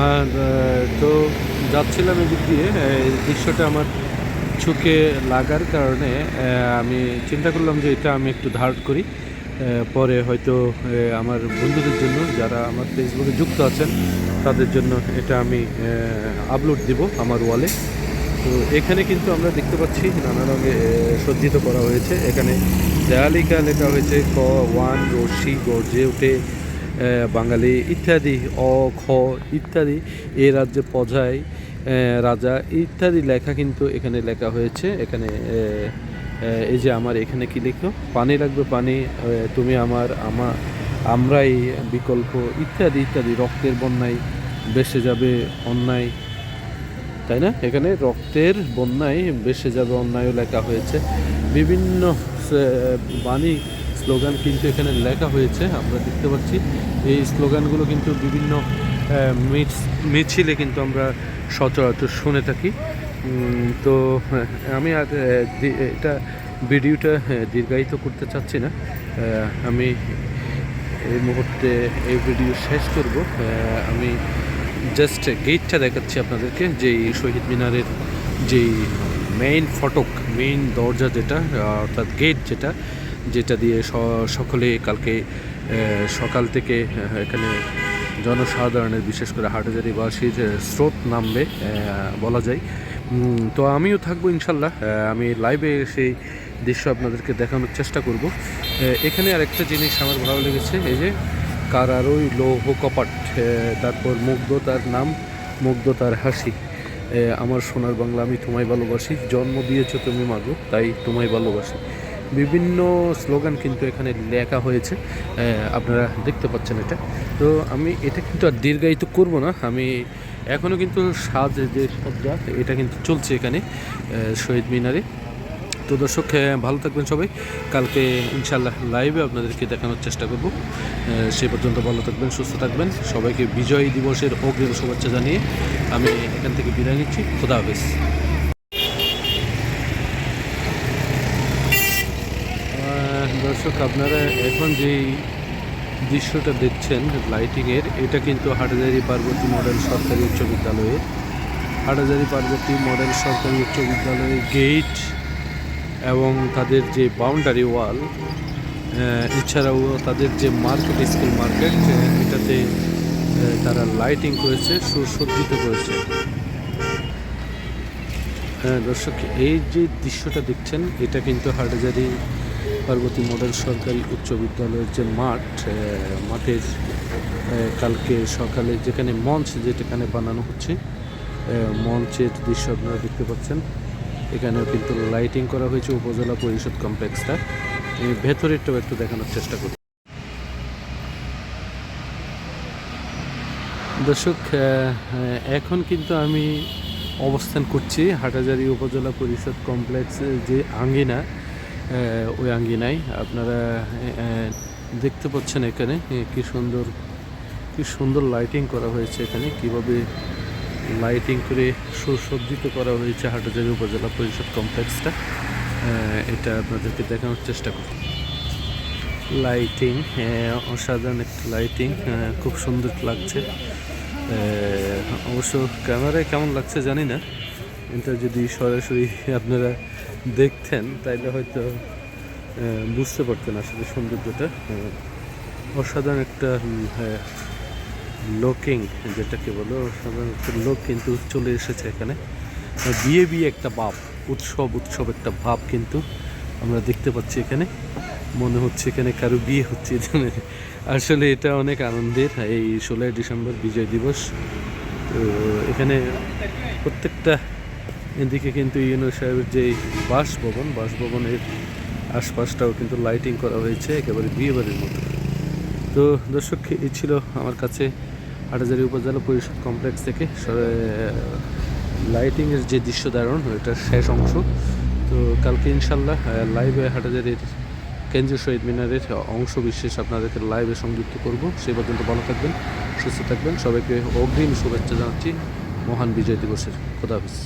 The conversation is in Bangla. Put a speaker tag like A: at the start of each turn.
A: আর তো যাচ্ছিলাম এদিক দিয়ে, এই দৃশ্যটা আমার চোখে লাগার কারণে আমি চিন্তা করলাম যে এটা আমি একটু ধার করি। পরে হয়তো আমার বন্ধুদের জন্য, যারা আমার ফেসবুকে যুক্ত আছেন, তাদের জন্য এটা আমি আপলোড দিব আমার ওয়ালে। তো এখানে কিন্তু আমরা দেখতে পাচ্ছি নানা রঙে সজ্জিত করা হয়েছে। এখানে দেয়ালিকা লেখা হয়েছে ক ওয়ান রশ্মি গর্জে উঠে বাঙালি ইত্যাদি, অ খ ইত্যাদি, এ রাজ্যে পজায় রাজা ইত্যাদি লেখা কিন্তু এখানে লেখা হয়েছে। এখানে এই যে আমার এখানে কি লিখলো, পানি লাগবে পানি, তুমি আমার আমরাই বিকল্প ইত্যাদি ইত্যাদি, রক্তের বন্যায় ভেসে যাবে অন্যায়, তাই না? এখানে রক্তের বন্যায় ভেসে যাবে অন্যায়ও লেখা হয়েছে। বিভিন্ন বাণী স্লোগান কিন্তু এখানে লেখা হয়েছে, আমরা দেখতে পাচ্ছি। এই স্লোগানগুলো কিন্তু বিভিন্ন মিছিলে কিন্তু আমরা সচরাচর শুনে থাকি। তো আমি আর এটা ভিডিওটা দীর্ঘায়িত করতে চাচ্ছি না। আমি এই মুহূর্তে এই ভিডিও শেষ করব। আমি জাস্ট গেটটা দেখাচ্ছি আপনাদেরকে, যেই শহীদ মিনারের যেই মেইন ফটক, মেইন দরজা যেটা, অর্থাৎ গেট যেটা দিয়ে সকলে কালকে সকাল থেকে এখানে জনসাধারণের, বিশেষ করে হাটহাজারীবাসীর স্রোত নামবে বলা যায়। তো আমিও থাকবো ইনশাল্লাহ। আমি লাইভে সেই দৃশ্য আপনাদেরকে দেখানোর চেষ্টা করব। এখানে আরেকটা জিনিস আমার ভালো লেগেছে, এই যে কারারই লৌহ কপাট, তারপর মুগ্ধতার নাম, মুগ্ধতার হাসি, আমার সোনার বাংলা আমি তোমায় ভালোবাসি, জন্ম দিয়েছো তুমি মাগো তাই তোমায় ভালোবাসি। বিভিন্ন স্লোগান কিন্তু এখানে লেখা হয়েছে, আপনারা দেখতে পাচ্ছেন এটা। তো আমি এটা কিন্তু আর দীর্ঘায়িত করব না। আমি এখনও কিন্তু যে সজ্জা এটা কিন্তু চলছে এখানে শহীদ মিনারে। তো দর্শক, ভালো থাকবেন সবাই। কালকে ইনশাল্লাহ লাইভে আপনাদেরকে দেখানোর চেষ্টা করব। সে পর্যন্ত ভালো থাকবেন, সুস্থ থাকবেন। সবাইকে বিজয় দিবসের অগ্রিম শুভেচ্ছা জানিয়ে আমি এখান থেকে বিদায় নিচ্ছি। খোদা হাফেজ। দর্শক, আপনারা এখন যেই দৃশ্যটা দেখছেন লাইটিংয়ের, এটা কিন্তু হাটহাজারী পার্বতী মডেল সরকারি উচ্চ বিদ্যালয়ের, হাটহাজারী পার্বতী মডেল সরকারি উচ্চ বিদ্যালয়ের গেট এবং তাদের যে বাউন্ডারি ওয়াল, এছাড়াও তাদের যে মার্কেট, স্কুল মার্কেট, এটাতে তারা লাইটিং করেছে, সুসজ্জিত করেছে। দর্শক, এই যে দৃশ্যটা দেখছেন, এটা কিন্তু হাটহাজারী পার্বতী মডেল সরকারি উচ্চ বিদ্যালয়ের যে মাঠের কালকে সকালে যেখানে মঞ্চ যেখানে বানানো হচ্ছে, মঞ্চের দৃশ্য আপনারা দেখতে পাচ্ছেন। এখানেও কিন্তু লাইটিং করা হয়েছে উপজেলা পরিষদ কমপ্লেক্সটা। আমি ভেতরেরটাও একটু দেখানোর চেষ্টা করি। দর্শক, এখন কিন্তু আমি অবস্থান করছি হাটহাজারী উপজেলা পরিষদ কমপ্লেক্সের যে আঙ্গিনা, ওই আঙ্গিনায়। আপনারা দেখতে পাচ্ছেন এখানে কি সুন্দর লাইটিং করা হয়েছে, এখানে কিভাবে লাইটিং করে সুসজ্জিত করা হয়েছে হাটহাজারী উপজেলা পরিষদ কমপ্লেক্সটা। এটা আপনাদেরকে দেখানোর চেষ্টা করি। লাইটিং, অসাধারণ একটা লাইটিং, খুব সুন্দর লাগছে। অবশ্য ক্যামেরায় কেমন লাগছে জানি না, এটা যদি সরাসরি আপনারা দেখতেন তাইলে হয়তো বুঝতে পারতেন আসলে সৌন্দর্যটা। অসাধারণ একটা লোকিং, যেটাকে বলো, অসাধারণ একটা লোক কিন্তু চলে এসেছে এখানে। বিয়ে একটা ভাব, উৎসব একটা ভাব কিন্তু আমরা দেখতে পাচ্ছি এখানে। মনে হচ্ছে এখানে কারো বিয়ে হচ্ছে। আসলে এটা অনেক আনন্দের, এই 16ই ডিসেম্বর বিজয় দিবস। তো এখানে প্রত্যেকটা এদিকে কিন্তু ইউনো সাহেবের যে বাসভবনের আশপাশটাও কিন্তু লাইটিং করা হয়েছে একেবারে বিয়ে বাড়ির মতো। তো দর্শক, এই ছিল আমার কাছে হাটহাজারী উপজেলা পরিষদ কমপ্লেক্স থেকে লাইটিংয়ের যে দৃশ্য ধারণ, এটার শেষ অংশ। তো কালকে ইনশাল্লাহ লাইভে হাটহাজারীর কেন্দ্রীয় শহীদ মিনারের অংশ বিশেষ আপনাদেরকে লাইভে সংযুক্ত করব। সেই পর্যন্ত ভালো থাকবেন, সুস্থ থাকবেন। সবাইকে অগ্রিম শুভেচ্ছা জানাচ্ছি মহান বিজয় দিবসের। খোদা হাফেজ।